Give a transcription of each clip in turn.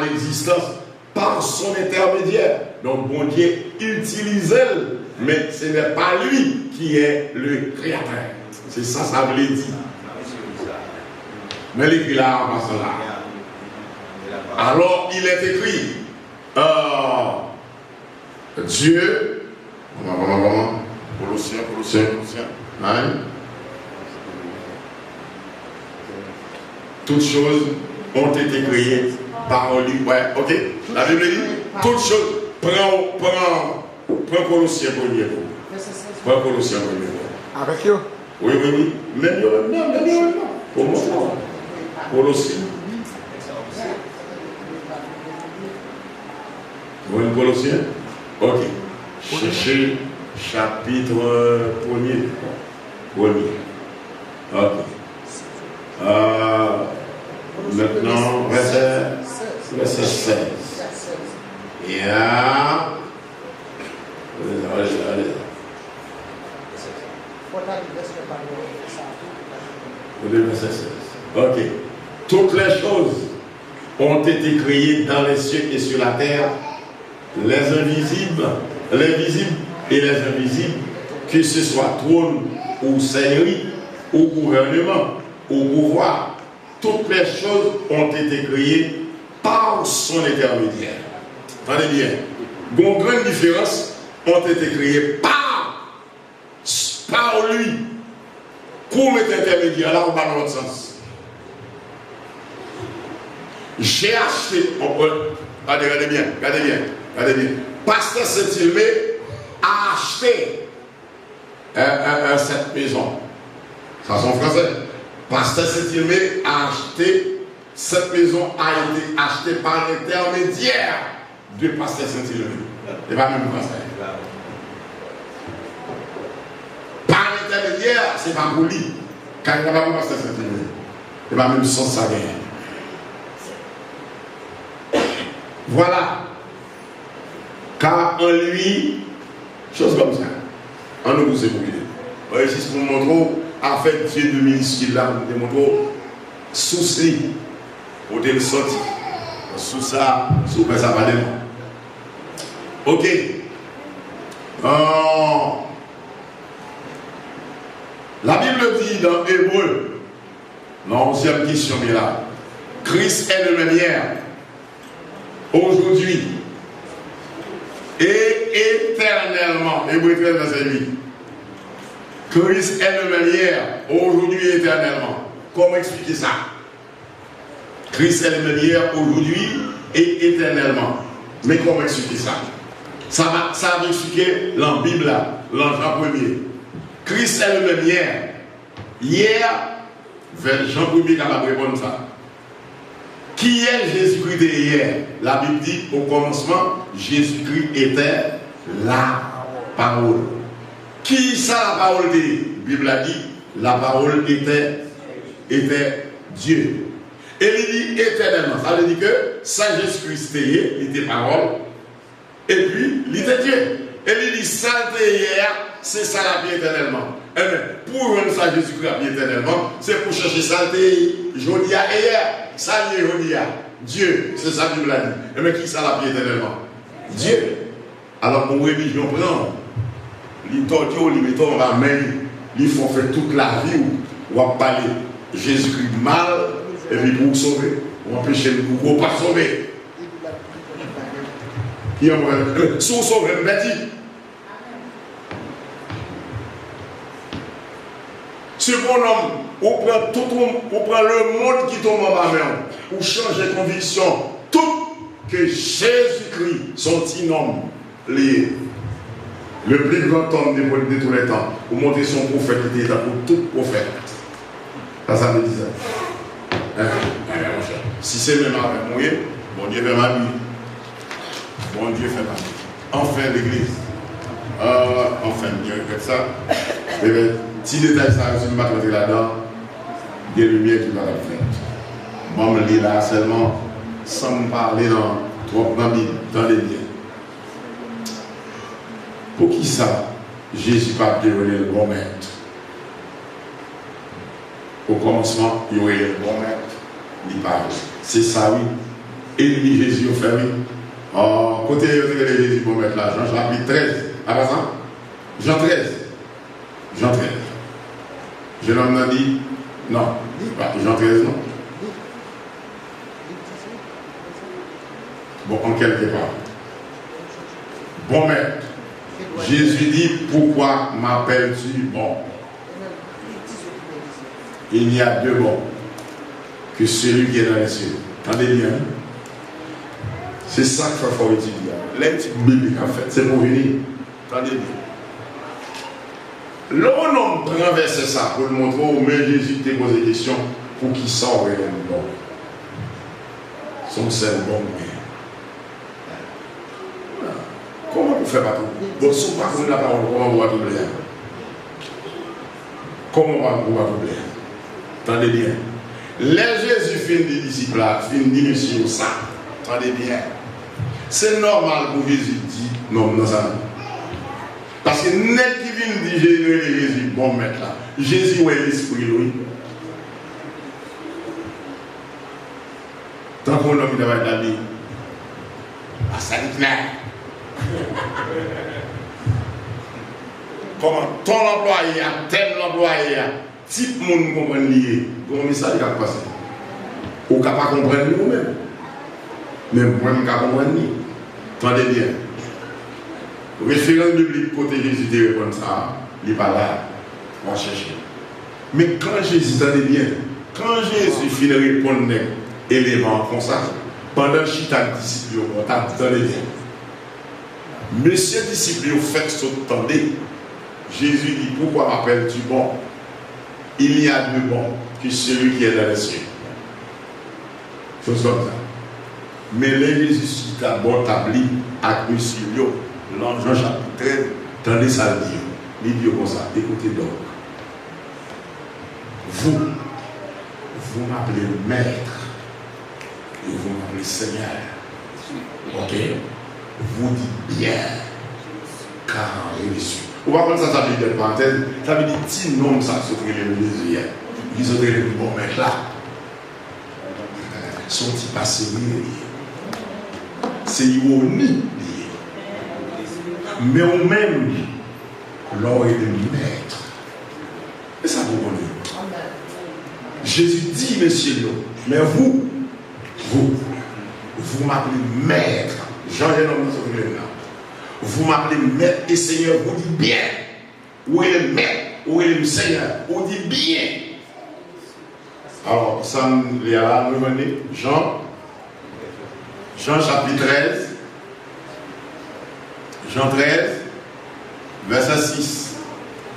à l'existence par son intermédiaire. Donc, bon Dieu utilise elle, mais ce n'est pas lui qui est le créateur. C'est ça, ça veut dire. Mais l'écrit là, en passant là. Alors, il est écrit, Dieu, Colossiens, hein? Toutes choses ont été créées par lui. Ouais, ok? La Bible dit, toutes choses, prends Colossiens premier. Prends Colossiens premier. Avec eux? Oui. Même non. Pour moi, Colossiens. Vous voyez Colossiens? Ok. Cherchez chapitre 1er. Ok. Maintenant, verset 16. Yeah. Allez. Verset 16. Ok. Toutes les choses ont été créées dans les cieux et sur la terre, les visibles et les invisibles, que ce soit trône ou seigneurie, ou gouvernement, ou pouvoir. Toutes les choses ont été créées par son intermédiaire. Attendez bien. Une grande différence ont été créées par lui. Pour mettre intermédiaire, là on va dans l'autre sens. J'ai acheté, regardez bien. Pasteur Saint-Hilmé a acheté cette maison. Ça c'est en français. Pasteur Saint-Hilmé a acheté cette maison, a été achetée par l'intermédiaire de Pasteur Saint-Hilmé. Et pas même pasteur. Par l'intermédiaire, c'est pas pour lui. Car il n'y a pas pour Pasteur Saint-Hilmé. Et pas même sans ça gagne. Voilà. Car en lui, chose comme ça, en nous c'est pour lui. Voyez, c'est pour montrer, en fait, Dieu de minuscule là, pour montrer, souci, pour te le sortir. Sous ça, ça va aller. Ok. La Bible dit dans Hébreu, non, 11e question est là. Christ est le même hier, aujourd'hui et éternellement. Hébreu 13, verset 8. Christ est le même hier, aujourd'hui et éternellement. Comment expliquer ça? Christ est le même hier, aujourd'hui et éternellement. Mais comment expliquer ça? Ça va expliquer dans la Bible, dans Jean 1er. Christ est le même hier. Hier, vers Jean 1er, quand on va répondre ça. Qui est Jésus-Christ de hier? La Bible dit au commencement, Jésus-Christ était la parole. Qui ça la parole dit? La Bible a dit, la parole était Dieu. Et il dit éternellement. Ça veut dire que ça Jésus-Christ était, il était parole. Et puis, il était Dieu. Et il dit, ça hier, c'est ça la vie éternellement. Et bien, pour rendre ça Jésus-Christ la vie éternellement, c'est pour chercher ça jodia et hier. Ça y est, jodia. Dieu, c'est ça que Bible a dit. Et bien, qui ça la vie éternellement? Dieu. Alors, pour religion, non. Les torture, les mettons la main, ils font faire toute la vie où on va parler Jésus-Christ mal, et puis pour vous sauver, ou empêcher le pour pas sauver. Si vous sauvez, vous l'avez dit. Ce bonhomme, on prend le monde qui tombe en bas, ou change de conviction, tout que Jésus-Christ, son petit homme, le plus grand homme de tous les temps, pour montrer son prophète qui était pour tout prophète. Ça me dit ça. Si c'est même avec moi, bon Dieu fait ma vie. Bon Dieu fait ma vie. Enfin l'église. Enfin, Dieu fait ça. Et bien, si détail ça, je ne vais pas rentrer là-dedans, des lumières qui vont être faites. Moi, je me lis là seulement, sans me parler dans les liens. Pour qui ça, Jésus pas déroulé le bon maître? Au commencement, il y aurait le bon maître, il parle. C'est ça, oui. ennemi Jésus au fait. Côté de Jésus pour mettre là, Jean chapitre 13. Après ça, Jean 13. Jean 13. Je l'en ai dit, non, Jean 13, non. Bon, en quelque part. Bon, mais Jésus dit, pourquoi m'appelles-tu bon? Il n'y a deux bons que celui qui est dans les cieux. Attendez bien. C'est ça qu'il faut étudier. Les petites bibliques, en fait, c'est pour venir. Attendez bien. L'homme renverse ça pour le montrer où Jésus t'a posé des questions pour qu'il sorte réellement bon. Son seul bon bien. Comment vous faites pas tout? Bon, si vous ne faites pas la parole, comment vous va tout bien? Comment vous va tout bien? Attendez bien. Les Jésus finit des disciples là, finit monsieur ça. Attendez bien. C'est normal pour Jésus dire non, non, ça. Parce que net qui vient dire Jésus, bon maître là. Jésus est l'esprit, lui. Tant qu'on a mis dans la vie, ça dit comment ton employé, tel employé, type monde comprend lié, comment message qui a passé. Ou ne pas comprendre nous-mêmes. Même moi, je ne comprends pas. Attendez bien. Référence biblique côté Jésus de répondre ça, il n'est pas là. On va chercher. Mais quand Jésus, attendez bien, quand Jésus finit de répondre éléments comme ça, pendant le chita disciple, attendez bien. Monsieur disciple, fait ce que attendez. Jésus dit, pourquoi m'appelles-tu bon? Il y a deux bons que celui qui est dans les cieux. Chose comme ça. Mais les Jésus qui a bon établi avec monsieur Jean chapitre 13, tendez ça le dire. Il dit comme ça, écoutez donc. Vous m'appelez maître et vous m'appelez Seigneur. Ok? Vous dites bien, car je suis. On va prendre ça, ça veut dire parenthèse, ça veut dire petit nom, ça, ce que les Jésus hier. Ils ont dit le bon maître là. Sont-ils passés? C'est ironie. Mais on même, l'or est le maître. Et ça vous connaît. Jésus dit, monsieur, mais vous m'appelez maître. Jean est dans ce là. Vous m'appelez maître et Seigneur, vous dites bien. Où est le maître? Où est le Seigneur? Vous dites bien. Alors, ça me mener. Jean chapitre 13. Jean 13, verset 6.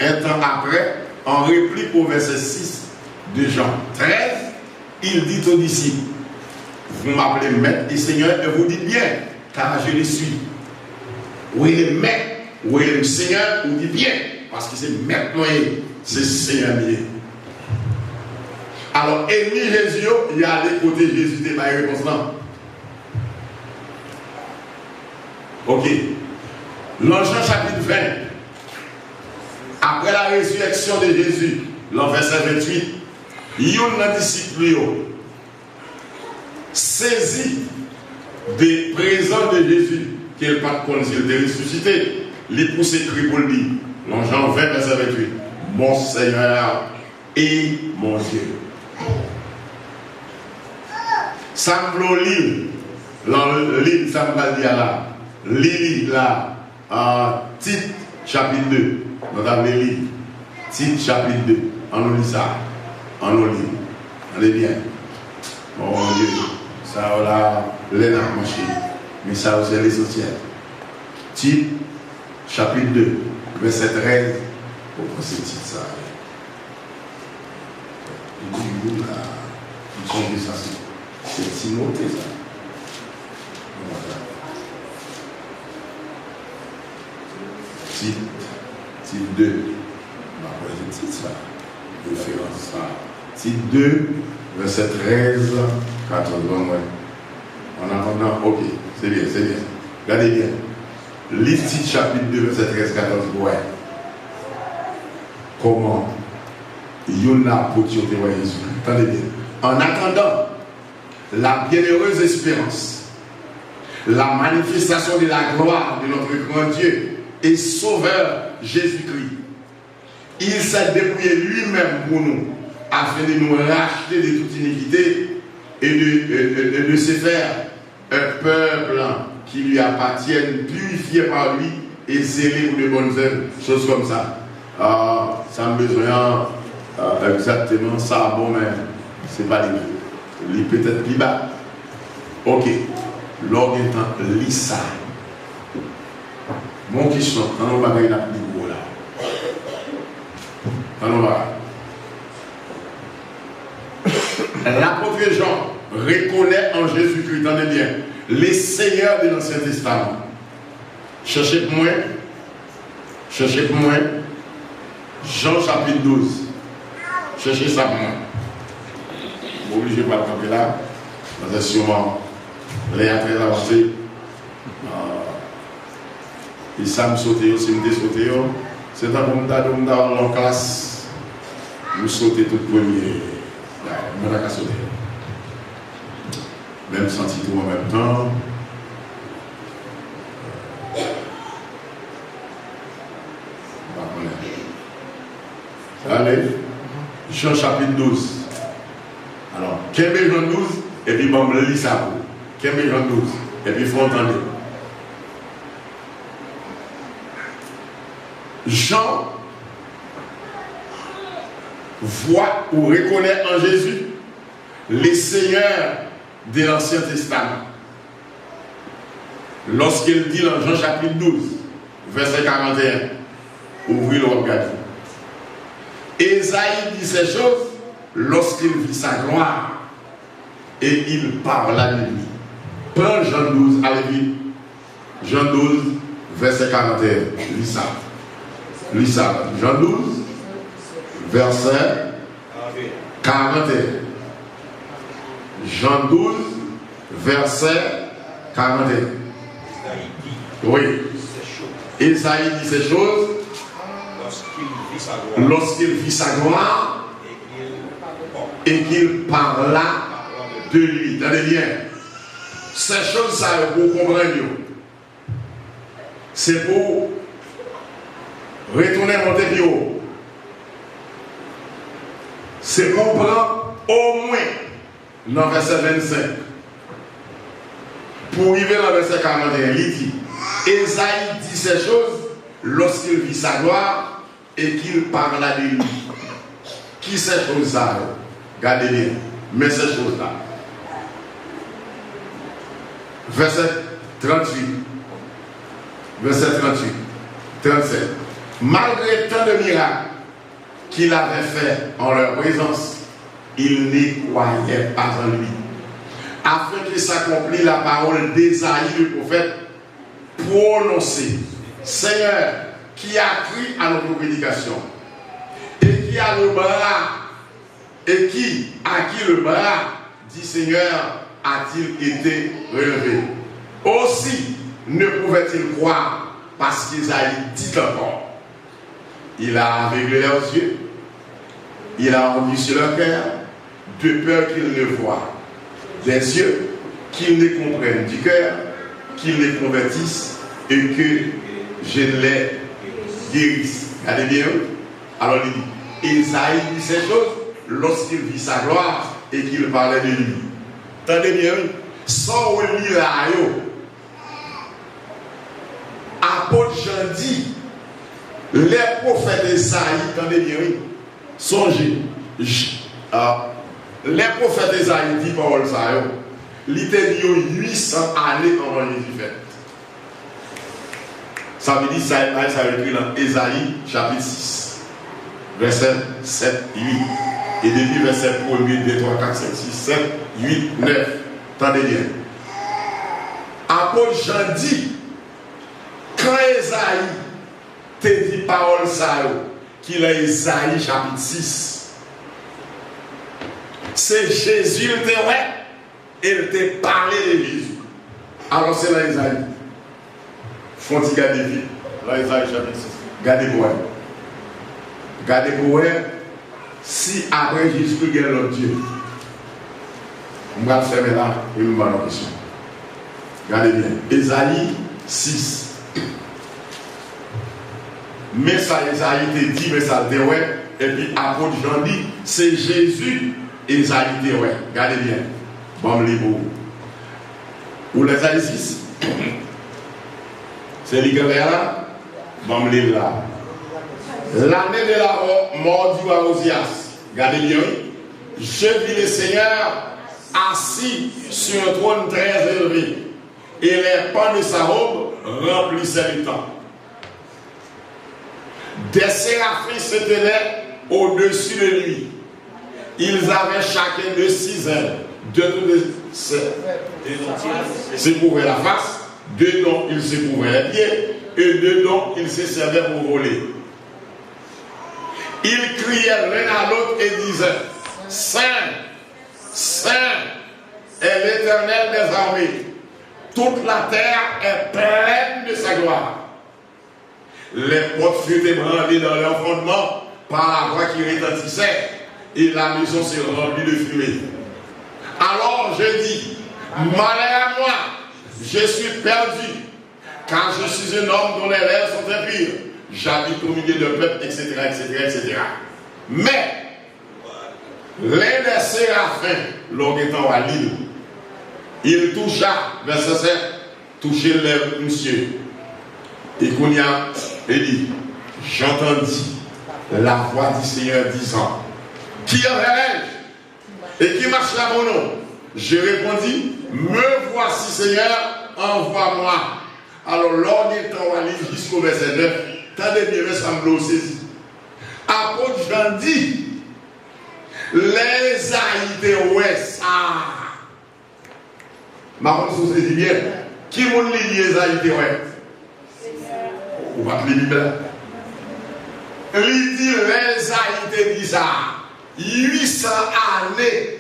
Un temps après, en réplique au verset 6 de Jean 13, il dit aux disciples, vous m'appelez maître et Seigneur, et vous dites bien, car je le suis. Où est le maître, où est le Seigneur, vous dites bien, parce que c'est maître noyé, c'est Seigneur lié. Alors, ennemi Jésus, il y a des côtés Jésus, il m'a réponse là. Ok. L'Jean chapitre 20, après la résurrection de Jésus, l'an verset 28, il y a un disciple saisi des présents de Jésus, qu'il n'a pas de s'il était ressuscité, les poussé cri pour lui. L'an Jean 20, verset 28, mon Seigneur et mon Dieu. Ça me lit, l'île, ça me dit là, l'île là. Tite chapitre 2, nous avons lu Tite chapitre 2, on nous lit ça, on nous lit, on est bien. Bon Dieu, ça là, l'aide à marcher, mais ça c'est l'essentiel. Tite chapitre 2, verset 13, pourquoi c'est Tite ça? Il dit là, il dit ça, c'est Timothée ça. Tite 2, c'est ça, référence ça. Tite 2, verset 13, 14, en attendant, ok, c'est bien, c'est bien. Regardez bien. Lis Tite chapitre 2, verset 13, 14, ouais. Comment il y en a pour témoigner Jésus. Attendez bien. En attendant, la bienheureuse espérance, la manifestation de la gloire de notre grand Dieu et Sauveur Jésus-Christ. Il s'est dépouillé lui-même pour nous, afin de nous racheter de toute iniquité et de se faire un peuple qui lui appartienne, purifié par lui et zélé pour de bonnes œuvres, choses comme ça. Ça me besoin exactement ça, bon, mais c'est pas les peut-être plus bas. Ok, l'ordre étant lisa. Mon qui chante, on va gagner la plus gros là. L'apôtre Jean reconnaît en Jésus-Christ, entendez bien, les seigneurs de l'Ancien Testament. Cherchez pour moi, Jean chapitre 12. Cherchez ça pour moi. Vous obligez de pas le camper là, parce que sûrement, les très avancés. Et ça me saute, c'est me sauté. C'est un bon tas dans la classe. Nous sautons tout premier. Nous n'avons qu'à sauter. Même senti tout en même temps. Allez, Jean chapitre 12. Alors, Jean 12, et puis bon, le lit ça. Jean 12, et puis il faut entendre. Jean voit ou reconnaît en Jésus les seigneurs de l'Ancien Testament. Lorsqu'il dit dans Jean chapitre 12, verset 41, ouvrez le regard. Ésaïe dit ces choses lorsqu'il vit sa gloire et il parla de lui. Prends Jean 12, allez-y. Jean 12, verset 41. Lis ça. Jean 12, verset 41. Jean 12, verset 41. Oui. Ésaïe dit ces choses lorsqu'il vit sa gloire et qu'il parla de lui. Tenez bien. Ces choses, ça, vous comprenez. C'est pour retourner mon tépio. C'est pour prendre au moins dans le verset 25. Pour arriver dans le verset 41, il dit Ésaïe dit ces choses lorsqu'il vit sa gloire et qu'il parla de lui. Qui ces choses-là? Regardez bien. Mais ces choses-là. Verset 38. Verset 38. 37. Malgré tant de miracles qu'il avait fait en leur présence, ils ne croyaient pas en lui. Afin qu'il s'accomplisse la parole d'Ésaïe le prophète, prononcée. Seigneur, qui a cru à notre prédication, et qui a le bras, et qui, à qui le bras, dit Seigneur, a-t-il été relevé. Aussi ne pouvait-il croire parce qu'Ésaïe dit encore. Il a aveuglé leurs yeux, il a rendu sur leur cœur, de peur qu'ils ne voient, des yeux, qu'ils ne comprennent du cœur, qu'ils ne convertissent et que je les guérisse. Regardez bien. Alors il dit, Ésaïe dit ces choses lorsqu'il vit sa gloire et qu'il parlait de lui. Attendez bien, sans lire là, apôtre Jean dit, les prophètes d'Ésaïe, attendez bien, songez, les prophètes d'Ésaïe dit parole ça, il était dit 800 années avant Jésus-Christ. Ça veut dire, ça veut écrit dans Ésaïe chapitre 6, verset 7, 8. Et depuis verset 1er, 2, 3, 4, 5, 6, 7, 8, 9. Attendez bien. Apôtre Jean dit, quand Ésaïe te dit parole ça, qu'il a Ésaïe chapitre 6, c'est Jésus, il te ouais, il te parlé de Jésus. Alors c'est là Ésaïe. Faut-il garder vie? Là Ésaïe chapitre 6. Gardez-moi. Gardez-moi. Si après Jésus, il y a l'autre Dieu. On va fermer là et nous allons la question. Regardez bien. Ésaïe 6. Mais ça, Ésaïe te dit, mais ça te dit, ouais. Et puis, apôtre Jean dit, c'est Jésus, Ésaïe te dit, ouais. Regardez bien. Bon, les mots. Ou l'Ésaïe 6. C'est l'écrivain là. Bon, les là. L'année de la mort du roi Osias. Regardez bien. Je vis le Seigneur assis sur un trône très élevé. Et les pans de sa robe remplissaient le temps. Des séraphins se tenaient au-dessus de lui. Ils avaient chacun de 6 ailes. 2 dont ils se couvraient la face, 2 dont ils se couvraient les pieds, et 2 dont ils se servaient pour voler. Ils criaient l'un à l'autre et disaient, Saint, Saint est l'Éternel des armées. Toute la terre est pleine de sa gloire. Les portes furent ébranlées dans leur fondement par la voix qui retentissait et la maison s'est remplie de fumée. Alors je dis, malheur à moi, je suis perdu, car je suis un homme dont les lèvres sont impures. J'habite au milieu de peuple, etc., etc., etc. Mais, l'un des séraphins, l'homme étant à l'île, il toucha, verset 7, touché le monsieur. Et qu'on y a, il dit, j'entendis la voix du Seigneur disant, qui enverrai-je et qui marchera mon nom? Je répondis, me voici Seigneur, envoie-moi. Alors l'ordre étant à l'île jusqu'au verset 9, tant de bien ça me l'a saisi. Apôtre Jean dit, les haïtés ouest, ma bonne dit bien, qui m'ont dit les haïtés ouest? Ou pas les Bibles? Il dit les haïtés bizarres. 800 années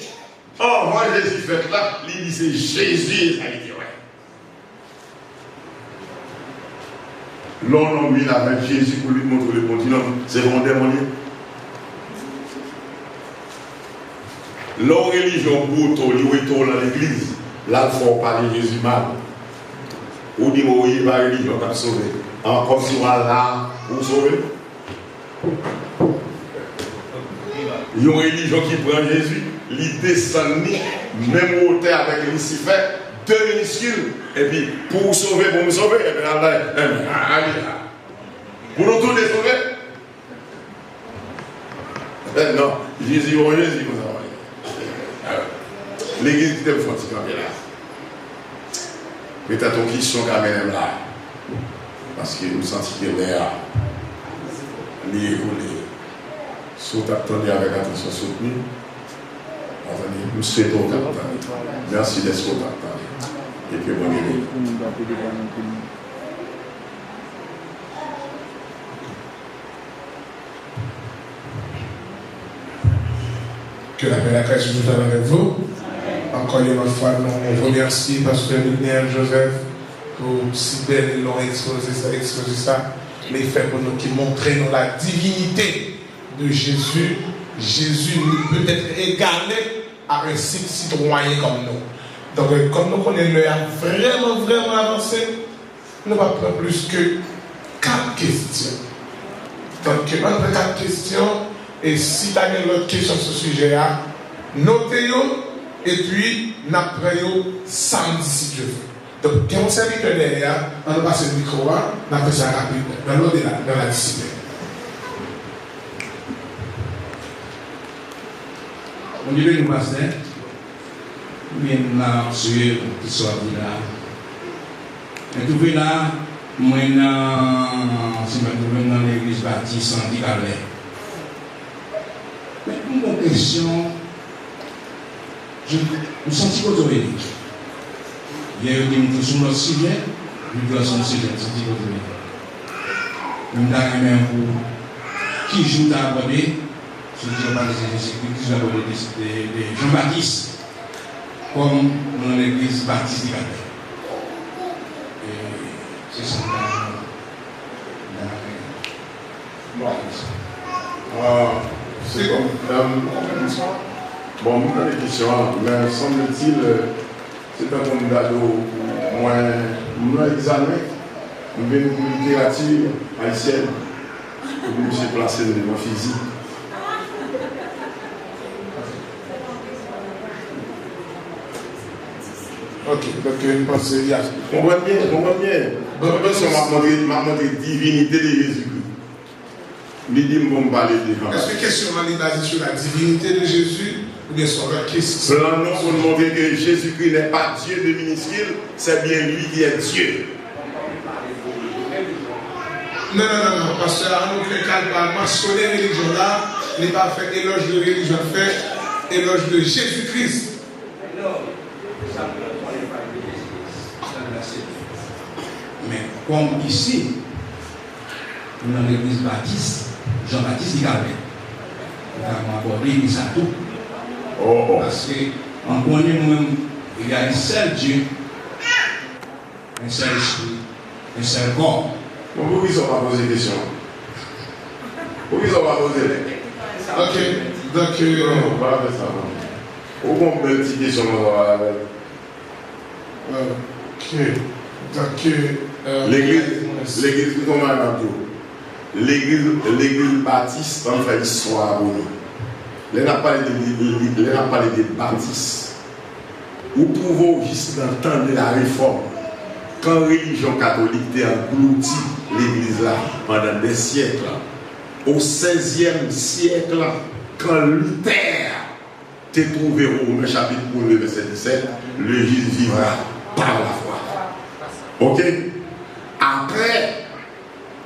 avant Jésus fait là, il dit c'est Jésus les haïtés ouest. L'on lui avec Jésus pour lui montrer le continent, c'est bon démoniaque. L'on religion pour tout, dans l'église, là il faut parler de Jésus mal. Ou dit oui, la religion qui a sauvé. Comme si on a là pour sauver. Il y a une religion qui prend Jésus, il descend même au terre avec Lucifer, 2 minuscules, et puis pour sauver, pour me sauver, et puis allez, pour nous tous les sauver. Non, Jésus, Jésus, l'église qui est fatiguée là. Peut-être une question quand même là. Parce que nous sentons que l'air lié ou les sous attendez avec attention soutenue. Attendez, nous souhaitons attendre. Merci d'être attendez. Et puis bonne nuit. Que la paix et la grâce nous soient avec vous. Encore une fois, nous vous remercions, Pasteur Lumière Joseph, pour si belle ils l'ont exposé ça. Mais il fait pour nous qui montrer nous la divinité de Jésus. Jésus peut être égalé à un citoyen comme nous. Donc, comme nous connaissons le vraiment avancé, nous n'avons pas plus que 4 questions. Donc, entre 4 questions, et si tu as une autre question sur ce sujet-là, notez-le et puis n'apprenez samedi si Dieu veut. Donc, quand on serviteur derrière, on va passer le micro, on va faire ça rapide, dans l'au-delà, dans la discipline. On dit que nous passons, mais nous avons suivi qui soit là. Et tout là, moi, je suis dans l'église baptiste en Dicalais. Mais une question, je me sens autorisé. Il y a eu des gens sur notre sujet, nous doit son sujet, je me sens autorisé. Nous avons même pour qui joue à aborder, je ne parle de Jean-Baptiste, comme dans l'église baptiste Dicalais. C'est ça. C'est comme Bon, nous avons des questions, mais semble-t-il, c'est un candidat moins examiné, nous venons une littérature haïtienne, nous nous sommes placés dans le niveau physique. Ok, donc je pense qu'il y a. Comprenez bien. Je m'a montré la divinité de Jésus-Christ. Il dit qu'on va parler de gens. Est-ce que la question est basée sur la divinité de Jésus ou bien sur la question? Cela nous pour montrer que Jésus-Christ n'est pas Dieu de minuscule, c'est bien lui qui est Dieu. Non, parce que en aucun cas, il va mentionner la religion là, il va faire éloge de religion, fait éloge de Jésus-Christ. Mais comme ici, nous dans l'église baptiste, Jean-Baptiste dit qu'avec. Nous avons abordé l'église à tout. Parce qu'on connaît nous-mêmes, il y a un seul Dieu, un seul esprit, un seul corps. Pourquoi ils ne sont pas posé des questions? Pourquoi ils ne sont pas posé? Ok, donc. On va faire ça. Pourquoi on peut petite question? Ok, donc. L'église, comment on a dit? L'église baptiste, en fait, histoire pour nous. Elle n'a pas parlé des baptistes. Vous pouvez juste entendre la réforme. Quand la religion catholique a englouti l'église là pendant des siècles, au XVIe siècle, quand Luther t'a trouvé au Romains chapitre 1, verset 17, le juste vivra par la foi. Ok? Après,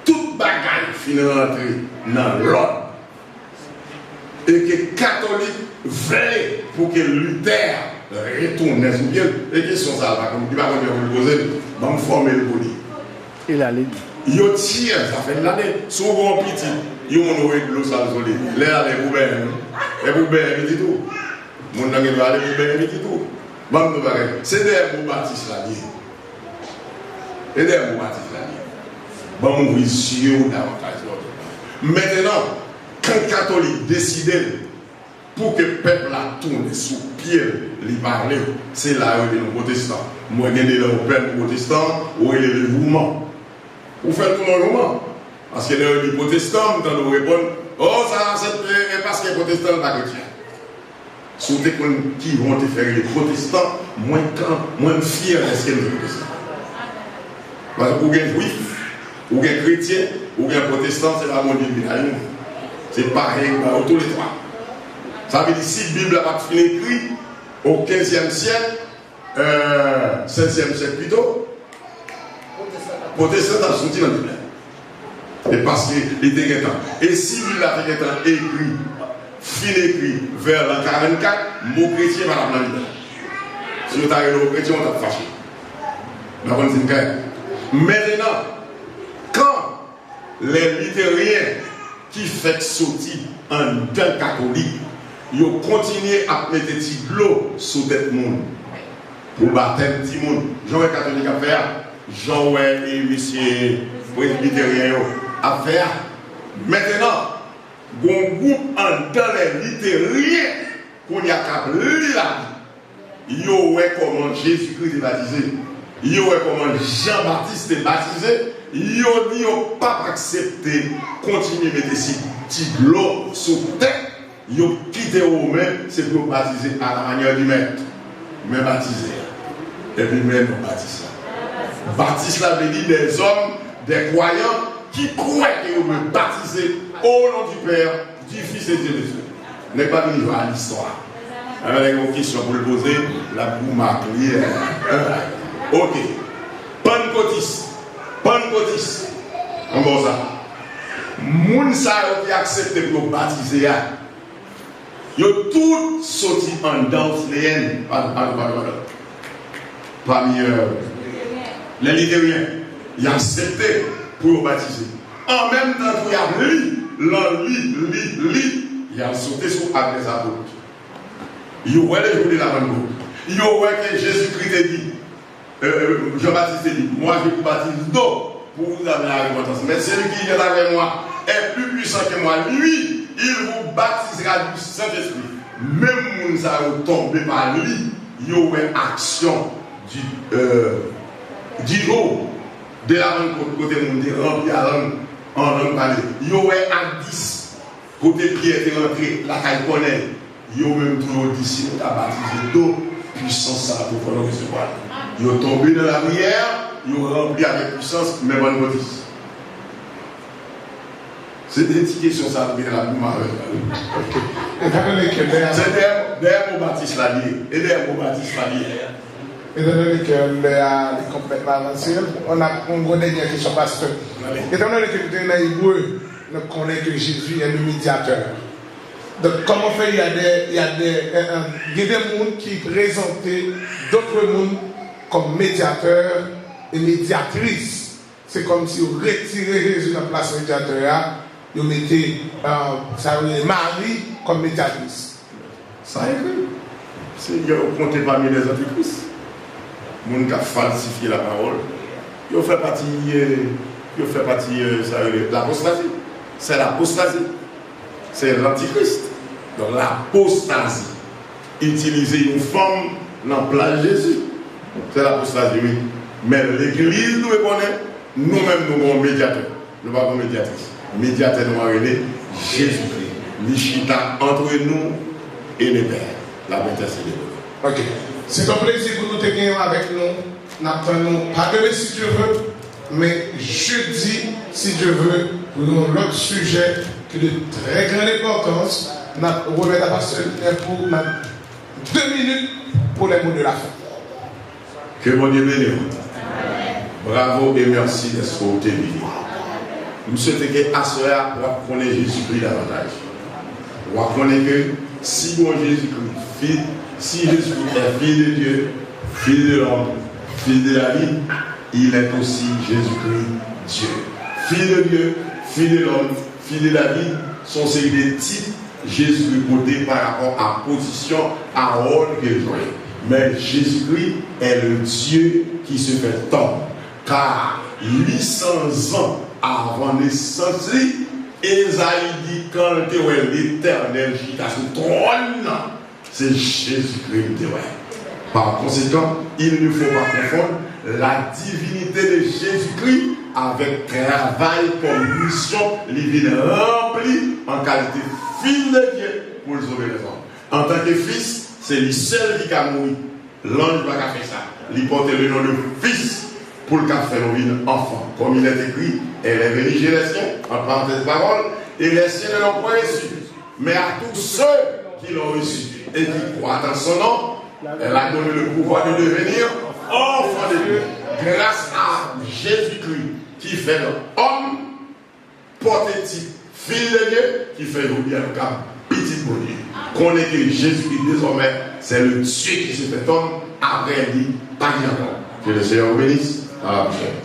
toute bagaille finit rentrer dans l'ordre. Et que les catholiques veulent pour que Luther retourne sur Dieu. Et question ça, comme tu vas me poser, je vais former le body. Il a dit. Il tire, ça fait l'année, souvent petit, il y a de l'eau sans soleil. Là, les poubelles, ils disent tout. Mon ami va aller poubelles, ils disent tout. C'est des mots baptistes là. Et des mots baptistes là. Bon, nous visions davantage. Maintenant, quand les catholiques décident pour que le peuple la tourne sous pied, lui parler, c'est là où il y a les protestants. Moi, je suis le peuple protestant, où il y a le mouvement. Vous faites tout le mouvement. Parce que les protestants, quand nous répondons, oh, ça, c'est parce que les protestants sont pas chrétiens. Surtout qui vont te faire les protestants, moins fiers de ce que les protestants. Parce que pour les juifs, ou un chrétien, ou un protestant, c'est la monnaie de c'est pareil dans tous les trois. Ça veut dire si la Bible n'a pas fini écrit au 15e siècle, 16e siècle plutôt, protestant a sorti dans la Bible. Et parce qu'il était temps. Et si la Bible a été écrit, fini écrit vers l'an 44, mot chrétien va la Bible. Si vous avez le chrétien, on t'a fâché. Maintenant, quand les luthériens qui fait sortir en tant catholique, ils ont continué à mettre des l'eau sur tête monde pour baptême petit monde. Jean-Oué catholique à faire, Jean-Oué et monsieur presbytérien à faire. Maintenant, un groupe en tant les luthériens qu'on y a qu'à lire la vie. Ils ont comment Jésus-Christ est baptisé. Ils ont comment Jean-Baptiste est baptisé. Ils ont dit qu'ils n'ont pas accepté continuer à mettre des petits l'eau sur tête. Ils ont quitté Romain, c'est pour baptiser à la manière du maître. Mais baptiser. Et puis même on baptise là. Baptise là veut dire des hommes, des croyants qui croient qu'ils vont baptiser au nom du Père, du Fils et de Dieu. N'est pas venu à l'histoire. Avec une question pour le poser, la boue marque. Ok. Pentecôtiste. Comment ça? Moun sa qui accepté pour baptiser. Ils ont tous sorti en danse parmi les luthériens. Ils ont accepté pour baptiser. En même temps, il y a ils ont sauté sur avec les apôtres. Ils ont les jours de la mango. Ils ont que Jésus-Christ a dit, Jean-Baptiste dit, moi je vous baptise d'eau pour vous amener à la repentance. Mais celui qui est avec moi est plus puissant que moi. Lui, il vous baptisera du Saint-Esprit. Même gens qui tombé par lui, il y a une action du haut de la langue côté monde rempli à langue en langue parlée. Il y a un 10 côté Pierre est rentré, la caille connaît. Il y a même toujours 10 qui ont baptisé d'eau, puissance ça pour pouvoir recevoir. Ils ont tombé dans la prière, ils ont rempli avec puissance, mais bonne notice. C'est des petites questions, ça, qui est la plus marre. C'est derrière mon baptiste la vie. Et derrière mon baptiste la vie. Étant donné qu'elle est complètement avancée, on a une dernière question, pasteur. Étant donné que nous sommes hébreux, nous connaissons que Jésus est le médiateur. Donc, comment faire, il y a des gens qui présentent d'autres mondes comme médiateurs et médiatrices. C'est comme si vous retirez Jésus de la place médiateur, vous mettez Marie comme médiatrice. Ça est vrai. Si vous comptez parmi les antichrist, les gens qui ont falsifié la parole, ils font partie de l'apostasie. C'est l'apostasie. C'est l'antichrist. Donc l'apostasie. Utiliser une femme dans la place de Jésus. C'est l'apostasie, oui. Mais l'église nous connaît, nous-mêmes nous sommes médiateurs. Nous ne sommes pas médiatrices. Médiateur nous avons Jésus-Christ. L'Ichita entre nous et les pères. La bêtise c'est de ok. C'est un plaisir pour nous tenir avec nous. N'attendons pas demain si Dieu veut, mais jeudi si Dieu veut, pour nous l'autre sujet qui est de très grande importance. Nous remettons à pasteur pour 2 minutes pour les mots de la fin. Que mon Dieu bénisse. Bravo et merci d'être au télévisé. Nous souhaitons que Assoya pour connaître Jésus-Christ davantage. Pour connaître que si bon Jésus-Christ, si Jésus-Christ est fils de Dieu, fils de l'homme, fils de la vie, il est aussi Jésus-Christ Dieu. Fils de Dieu, fils de l'homme, fils de la vie, sont ces des titres Jésus côté par rapport à la position, à rôle qu'il joue. Mais Jésus-Christ est le Dieu qui se fait homme. Car 800 ans avant naissance, Esaïe dit quand l'éternel gît à son trône, c'est Jésus-Christ. Par conséquent, il ne faut pas confondre la divinité de Jésus-Christ avec travail comme mission, il rempli en qualité fils de Dieu pour sauver les hommes. En tant que fils, c'est lui seul qui a mouru. L'ange va faire ça. Il porte le nom de fils pour le faire nos enfants. Comme il est écrit, elle est venue chez les siens, en parenthèse parole, et les siens ne l'ont pas reçu. Mais à tous ceux qui l'ont reçu et qui croient en son nom, elle a donné le pouvoir de devenir enfant de Dieu. Grâce à Jésus-Christ qui fait l'homme, porte-t-il, fils de Dieu, qui fait le bien le cas, petit pour Dieu. Qu'on est que Jésus-Christ désormais, c'est le Dieu qui se fait homme, après dit, pas bien. Que le Seigneur bénisse. À la prochaine.